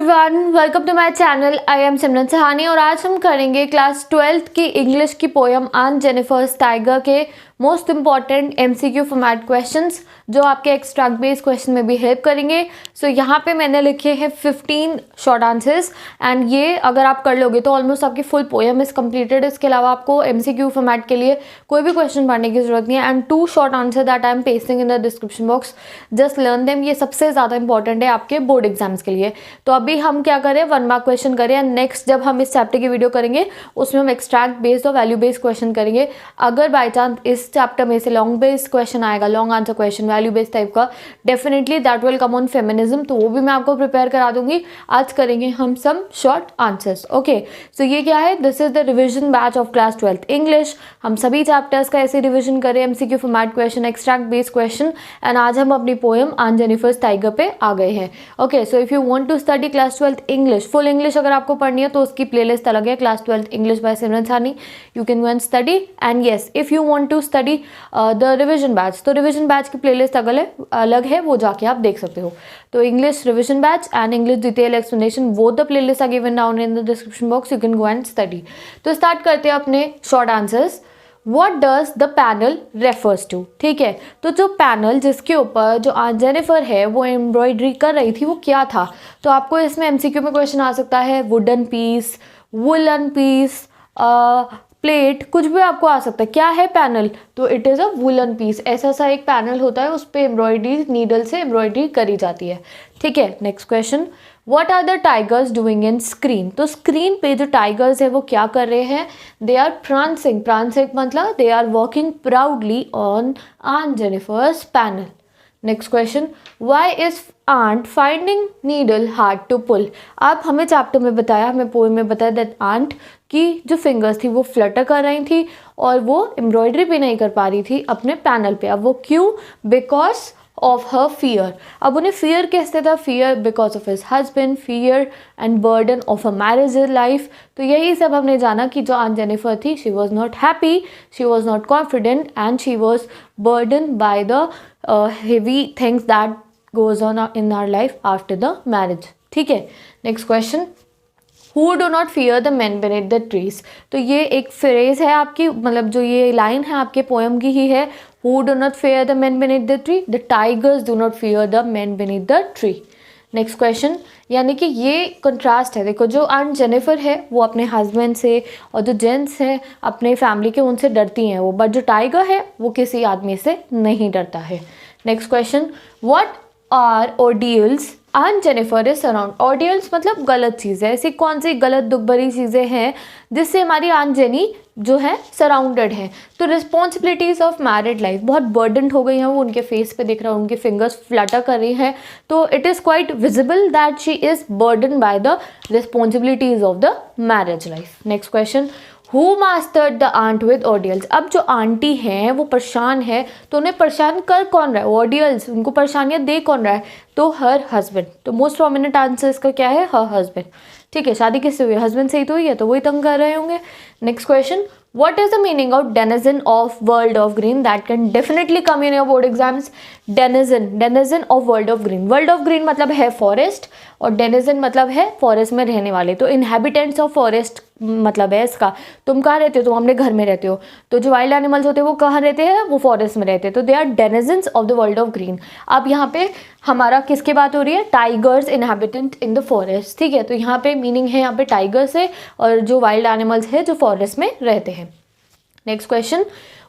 Everyone, welcome to my channel. I am Simran Sahani और आज हम करेंगे क्लास 12th की इंग्लिश की पोयम आन जेनिफर्स टाइगर के most important MCQ format questions जो आपके एक्सट्रैक्ट बेस्ड क्वेश्चन में भी हेल्प करेंगे। सो यहाँ पे मैंने लिखे हैं 15 शॉर्ट आंसर्स एंड ये अगर आप कर लोगे तो ऑलमोस्ट आपकी फुल पोयम इज कंप्लीटेड। इसके अलावा आपको एमसीक्यू फॉर्मेट के लिए कोई भी क्वेश्चन पढ़ने की जरूरत नहीं है। And 2 short answer that I am pasting in the description box, just learn them. ये सबसे ज़्यादा इंपॉर्टेंट है आपके बोर्ड एग्जाम्स के लिए। तो अभी हम क्या करें, 1 मार्क क्वेश्चन करें एंड नेक्स्ट जब हम इस चैप्टर की वीडियो करेंगे उसमें हम एक्सट्रैक्ट बेस्ड और वैल्यू बेस्ड क्वेश्चन करेंगे। अगर बाई चांस इस चैप्टर में से लॉन्ग बेस्ड क्वेश्चन आएगा, long answer question value based type का, definitely that will come on feminism, तो वो भी मैं आपको प्रिपेयर करा दूंगी। आज करेंगे हम सम शॉर्ट आंसर्स। ओके, सो ये क्या है, this is the revision batch of class 12th English. हम सभी चैप्टर्स का ऐसे रिविजन करें, MCQ format question, extract based question, and आज हम अपनी पोएम आन जेनिफर्स टाइगर पे आ गए हैं। Okay, so if you want to study class 12th English, full English अगर आपको पढ़नी है तो उसकी प्लेलिस्ट अलग है, class 12th English by Simran Sahani. You can go and study. And yes, if you want to study the revision batch, तो revision batch की प्लेलिस्ट अलग है, वो जाके आप देख सकते हो। तो English revision batch and English detail explanation, वो the playlist are given down in the description box, you can go and study. तो स्टार्ट करते हैं अपने short answers. What does the panel refers to? ठीक है, तो जो पैनल जिसके ऊपर जो आन जेनिफर है वो एम्ब्रॉयडरी कर रही थी वो क्या था? तो आपको इसमें एमसीक्यू में क्वेश्चन आ सकता है, wooden piece, woollen piece, plate, कुछ भी आपको आ सकता है। क्या है पैनल? तो it is a woollen piece. ऐसा सा एक पैनल होता है, उस पर एम्ब्रॉयडरी नीडल से एम्ब्रॉयडरी करी जाती है। ठीक है, next question, what are the tigers doing in screen? तो स्क्रीन पे जो टाइगर्स है वो क्या कर रहे हैं? They are prancing. प्रांसिंग मतलब they are walking proudly on aunt Jennifer's panel. Next question, why is aunt finding needle hard to pull? आप हमें चैप्टर में बताया, हमें पोएम में बताया दैट आंट की जो फिंगर्स थी वो फ्लटर कर रही थी और वो एम्ब्रॉयडरी भी नहीं कर पा रही थी अपने पैनल पे। अब वो क्यों? Because of her fear. अब उन्हें फियर कैसे था? Fear because of his husband, fear and burden of a marriage life. तो यही सब हमने जाना कि जो आन जेनिफर थी, she was not happy, she was not confident and she was burden by the heavy things that goes on in our life after the marriage. ठीक है, next question, Who do not fear the men beneath the trees? तो ये एक phrase है आपकी, मतलब जो ये लाइन है आपके पोएम की ही है। Who do not fear the men beneath the tree? The tigers do not fear the men beneath the tree. Next question, यानी कि ये कंट्रास्ट है। देखो, जो आन जेनिफर है वो अपने हस्बैंड से और जो जेंट्स है अपने फैमिली के, उनसे डरती हैं वो, बट जो टाइगर है वो किसी आदमी से नहीं डरता है। नेक्स्ट क्वेश्चन, व्हाट आर ऑर्डियल्स आन जेनिफर इज सराउंड? ऑर्डियल्स मतलब गलत चीज़ें। ऐसी कौन सी गलत दुख भरी चीज़ें हैं जिससे हमारी आन जेनी जो है सराउंडेड है? तो रिस्पॉन्सिबिलिटीज़ ऑफ मैरिड लाइफ, बहुत बर्डन हो गई हैं वो, उनके फेस पे दिख रहा है, उनके फिंगर्स फ्लटर कर रही हैं। तो it is quite visible that she is burden by the responsibilities of the marriage life. Next question, who mastered the aunt with ordeals? अब जो आंटी हैं वो परेशान है, तो उन्हें परेशान कर कौन रहा है? ऑर्डियल्स, उनको परेशानियाँ दे कौन रहा है? तो हर हस्बैंड। तो मोस्ट प्रोमिनेंट आंसर इसका क्या है? Her husband. ठीक है, शादी किससे हुई? हस्बैंड से ही तो हुई है, तो वही तंग कर रहे होंगे। Next question, what is the meaning of denizen of world of green? That can definitely come in your board exams. denizen of world of green. world of green मतलब है फॉरेस्ट और denizen मतलब है फॉरेस्ट में रहने वाले। तो inhabitants of forest मतलब है इसका, तुम कहाँ रहते हो? तुम अपने घर में रहते हो। तो जो वाइल्ड एनिमल्स होते हैं वो कहाँ रहते हैं? वो फॉरेस्ट में रहते हैं। तो they are denizens of the world of green. अब यहाँ पे हमारा किसकी बात हो रही है? Tigers inhabitant in the forest. ठीक है, तो यहाँ पे मीनिंग है यहाँ पे टाइगर्स है और जो वाइल्ड एनिमल्स है जो फॉरेस्ट में रहते हैं। Next question,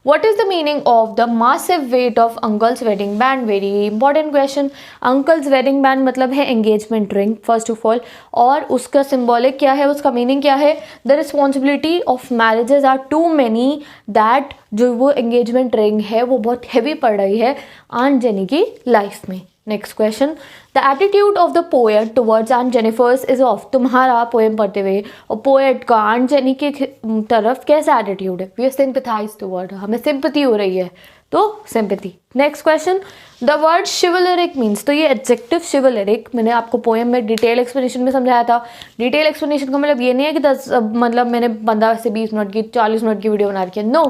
what is the meaning of the massive weight of uncle's wedding band? Very important question. uncle's wedding band मतलब है engagement ring first of all, और उसका symbolic क्या है, उसका meaning क्या है? the responsibility of marriages are too many that जो वो engagement ring है वो बहुत heavy पड़ रही है आन जेनी की लाइफ में। Next question, the attitude of the poet towards आन जेनिफर्स इज ऑफ? तुम्हारा पोएम पढ़ते हुए और पोएट का आन जेनी की तरफ कैसा एटीट्यूड है? वी आर सिंपैथाइज टुवर्ड, हमें सिंपैथी हो रही है, तो sympathy. Next question, the word chivalric means, तो ये एडजेक्टिव शिवलरिक मैंने आपको पोएम में डिटेल एक्सप्लेनेशन में समझाया था। डिटेल एक्सप्लेनेशन का मतलब ये नहीं है कि 10 मतलब मैंने 15 से 20 मिनट की 40 मिनट की वीडियो बना रखी है, नो,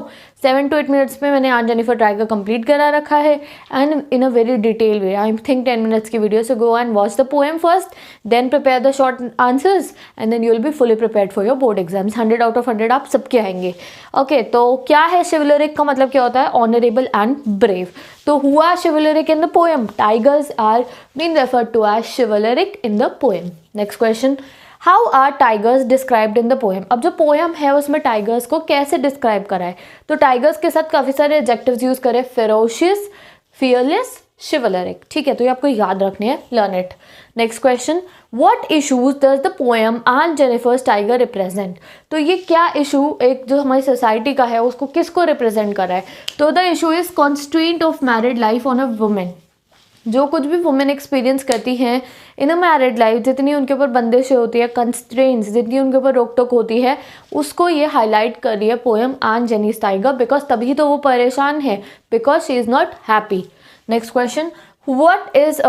7 to 8 मिनट्स में मैंने आन जेनिफर टाइगर कंप्लीट करा रखा है and in a very detail way. I think 10 minutes की video, so go and watch the poem first, then prepare the short answers and then you will be fully prepared for your board exams. 100 out of 100 आप सबके आएंगे। Okay, तो क्या है शिवलरिक का मतलब क्या होता है? Honourable and brave. तो हुआ chivalric in the poem, tigers are been referred to as chivalric in the poem. Next question, how are tigers described in the poem? अब जो पोएम है उसमें टाइगर्स को कैसे डिस्क्राइब करा है? तो टाइगर्स के साथ काफ़ी सारे एडजेक्टिव्स यूज करे, फेरोशियस, फियरलेस, शिवलरिक। ठीक है, तो ये आपको याद रखने हैं, learn it. Next question, what issues does the poem आन जेनिफर्स टाइगर रिप्रेजेंट? तो ये क्या इशू एक जो हमारी सोसाइटी का है उसको किसको रिप्रेजेंट कर रहा है? तो the issue is constraint of married life on a women. जो कुछ भी वुमेन एक्सपीरियंस करती हैं इन अ मैरिड लाइफ, जितनी उनके ऊपर बंदिशें होती है, कंस्ट्रेंट्स, जितनी उनके ऊपर रोक टोक होती है, उसको ये हाईलाइट कर रही है पोएम आन जेनिस टाइगर, बिकॉज तभी तो वो परेशान है, because she is not happy. Next question, what is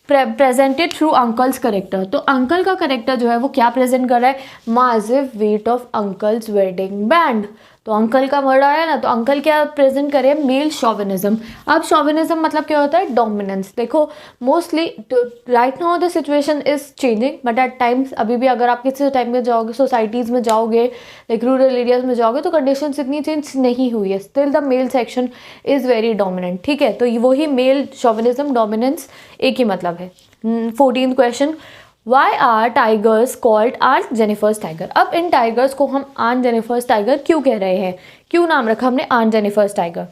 presented through uncle's character? तो अंकल का करेक्टर जो है वो क्या प्रेजेंट कर रहा है? Massive weight of uncle's wedding band. तो अंकल का वर्ड आया ना, तो अंकल क्या प्रेजेंट करे? Male chauvinism. अब शॉविनिज्म मतलब क्या होता है? डोमिनेंस। देखो mostly right now the situation is changing, but at times अभी भी अगर आप किसी टाइम में जाओगे, सोसाइटीज़ में जाओगे, लाइक रूरल एरियाज में जाओगे, तो कंडीशंस इतनी चेंज नहीं हुई है, still the male section is very dominant. ठीक है, तो वही मेल शॉविनिज्म, डोमिनेंस एक ही मतलब है। 14th question, why are tigers called Aunt Jennifer's tiger? अब इन टाइगर्स को हम आन जेनिफर्स टाइगर क्यों कह रहे हैं? क्यों नाम रखा हमने आन जेनिफर्स टाइगर?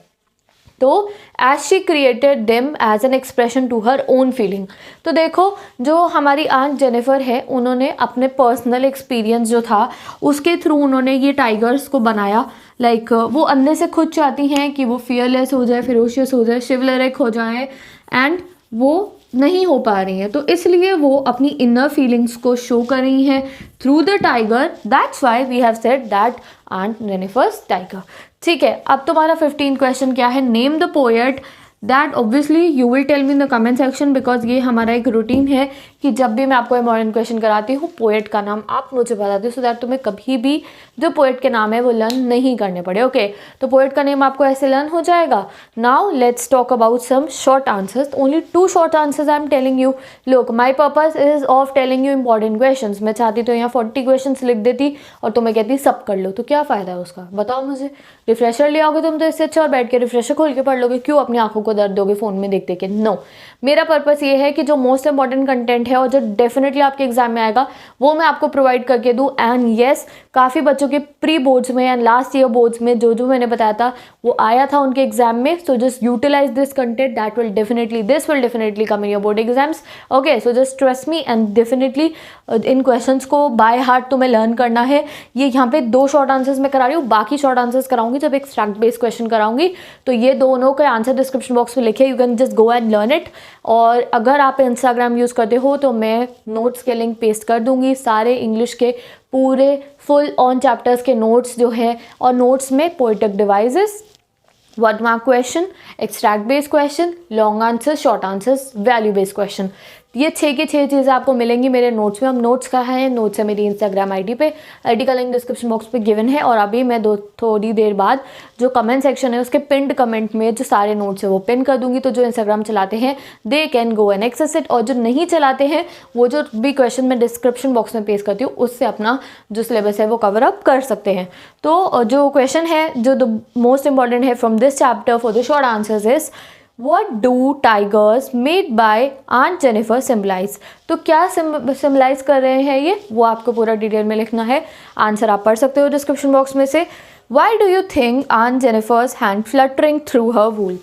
तो as she created them as an expression to her own feeling. तो देखो जो हमारी आंट जेनिफर है, उन्होंने अपने पर्सनल एक्सपीरियंस जो था उसके थ्रू उन्होंने ये टाइगर्स को बनाया। लाइक वो अंदर से खुद चाहती हैं कि वो फियरलेस हो जाए, फिरोशियस हो जाए, शिवलरिक हो जाए, एंड वो नहीं हो पा रही हैं, तो इसलिए वो अपनी इनर फीलिंग्स को शो कर रही हैं through the tiger. That's why we have said that Aunt Jennifer's tiger. ठीक है, अब तुम्हारा 15 क्वेश्चन क्या है? Name the poet that obviously you will tell me in the comment section, because ये हमारा एक रूटीन है कि जब भी मैं आपको इम्पॉर्टेंट क्वेश्चन कराती हूँ पोएट का नाम आप मुझे बताते हो, सो दैट तुम्हें कभी भी जो पोएट के नाम है वो लर्न नहीं करने पड़े। ओके, तो पोएट का नेम आपको ऐसे लर्न हो जाएगा। Now let's talk about some short answers, only 2 short answers I am telling you. Look, my purpose is of telling you important question. मैं चाहती तो यहाँ 40 क्वेश्चन लिख देती और तुम्हें कहती सब कर लो, तो क्या फ़ायदा है उसका? बताओ मुझे। रिफ्रेशर ले आओगे तुम तो इससे अच्छा, और बैठ के रिफ्रेशर खोल के पढ़ लोगे। क्यों अपनी आंखों को दर्द दोगे फ़ोन में देख देख के? नो, मेरा पर्पस ये है कि जो मोस्ट इंपॉर्टेंट कंटेंट है और जो डेफिनेटली आपके एग्जाम में आएगा वो मैं आपको प्रोवाइड करके दूँ। एंड येस, काफ़ी बच्चों के प्री बोर्ड्स में एंड लास्ट ईयर बोर्ड्स में जो मैंने बताया था वो आया था उनके एग्जाम में। So just utilise this content, that will definitely come in your board exams. Okay, so just trust me and definitely इन क्वेश्चंस को बाय हार्ट तुम्हें लर्न करना है। ये यहाँ पे 2 शॉर्ट आंसर्स मैं करा रही हूँ, बाकी शॉर्ट आंसर्स कराऊंगी जब एक स्ट्रक्ट बेस्ड क्वेश्चन कराऊंगी। तो ये दोनों के आंसर डिस्क्रिप्शन बॉक्स में लिखे, you can just go and learn it. और अगर आप इंस्टाग्राम यूज़ करते हो तो मैं नोट्स के लिंक पेस्ट कर दूंगी, सारे इंग्लिश के पूरे फुल ऑन चैप्टर्स के नोट्स जो है, और नोट्स में poetic devices, word mark question, extract based question, long answer, short answers, value based question, ये 6 की 6 चीज़ें आपको मिलेंगी मेरे नोट्स में। हम नोट्स कहाँ हैं? नोट्स है मेरी इंस्टाग्राम आईडी पे, आईडी का लिंक डिस्क्रिप्शन बॉक्स पे गिवन है। और अभी मैं थोड़ी देर बाद जो कमेंट सेक्शन है उसके पिंड कमेंट में जो सारे नोट्स है वो पिन कर दूंगी। तो जो इंस्टाग्राम चलाते हैं they can go and access it, और जो नहीं चलाते हैं वो जो भी क्वेश्चन मैं डिस्क्रिप्शन बॉक्स में पेश करती हूँ उससे अपना जो सिलेबस है वो कवर अप कर सकते हैं। तो जो क्वेश्चन है जो द मोस्ट इंपॉर्टेंट है from this chapter for the short answers is What do tigers made by Aunt Jennifer symbolize? तो क्या सिम्बलाइज कर रहे हैं ये, वो आपको पूरा डिटेल में लिखना है। आंसर आप पढ़ सकते हो डिस्क्रिप्शन बॉक्स में से। Why do you think Aunt Jennifer's hand fluttering through her wool?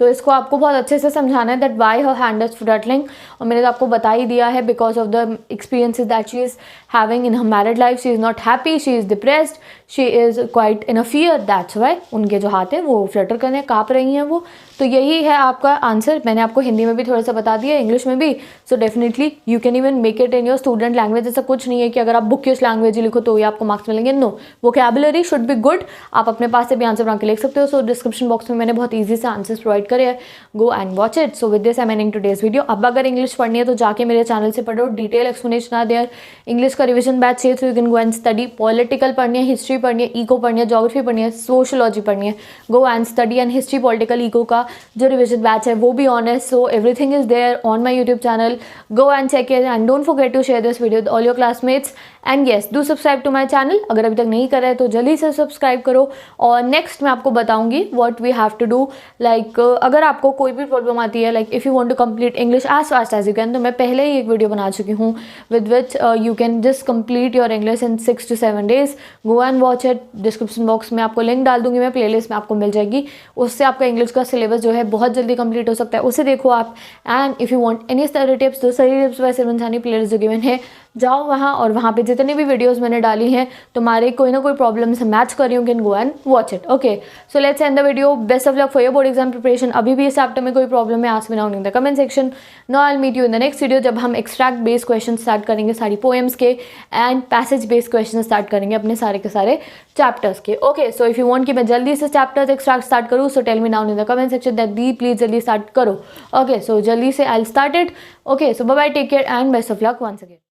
तो इसको आपको बहुत अच्छे से समझाना है that why her hand is fluttering, और मैंने तो आपको बता ही दिया है because of the experiences that she is having in her married life. She is not happy, she is depressed, she is quite in a fear, that's why उनके जो हाथ हैं वो फ्लटर कर रहे हैं, काँप रही हैं वो। तो यही है आपका आंसर। मैंने आपको हिंदी में भी थोड़ा सा बता दिया, इंग्लिश में भी। So definitely you can even make it in your student language. ऐसा कुछ नहीं है कि अगर आप बुकिश लैंग्वेज लिखो तो ही आपको मार्क्स मिलेंगे। No, vocabulary should be good. आप अपने पास से भी आंसर बना के लिख सकते हो। सो डिस्क्रिप्शन बॉक्स में मैंने बहुत ईजी से आंसर्स प्रोवाइड करे हैं, गो and watch it. So with this I am ending today's video. अब अगर इंग्लिश पढ़नी है तो जाके मेरे चैनल से पढ़ो, detail explanation are there. English का रिविजन बैच चाहिए तो you can go and study. Political पढ़नी है, हिस्ट्री पढ़नी है, इको पढ़नी है, ज्योग्राफी पढ़नी है, सोशियोलॉजी पढ़नी है, go and study. And history, political, eco का जो रिविजन बैच है वो भी ऑन है। So everything is there on my YouTube channel, go and check it and don't forget to share this video with all your classmates. And yes, do subscribe to my channel. अगर अभी तक नहीं करा है तो जल्दी से सब्सक्राइब करो। और नेक्स्ट मैं आपको बताऊंगी what we have to do. Like अगर आपको कोई भी प्रॉब्लम आती है, like if you want to complete English as fast as you can, तो मैं पहले ही एक वीडियो बना चुकी हूँ with which you can just complete your English in 6 to 7 days। Go and watch it. Description box में आपको लिंक डाल दूंगी, मैं प्लेलिस्ट में आपको मिल जाएगी। उससे आपका इंग्लिश का सिलेबस जो है बहुत जल्दी कंप्लीट हो सकता है, उसे देखो आप। And if you want any study tips, तो सही tips by Simran Sahani playlist जो गिवन है, जाओ वहाँ और वहाँ पे जितने भी वीडियोस मैंने डाली हैं तुम्हारे कोई ना कोई प्रॉब्लम से मैच कर रही हूँ, can go and watch it. Okay, so let's end the video. Best of luck for your board exam preparation. अभी भी इस चैप्टर में कोई प्रॉब्लम है, ask me down in the comment section. Now I will meet you in the next video, जब हम extract based question start करेंगे सारी पोएम्स के, and passage based question start करेंगे अपने सारे के सारे चैप्टर्स के। Okay, so if you want कि मैं जल्दी से चैप्टर्स एक्सट्रैक्ट स्टार्ट करूँ, so tell me down in the comment section that दी प्लीज जल्दी स्टार्ट करो। ओके, सो जल्दी से I will start it. Okay, so bye bye, take care and best of luck once again.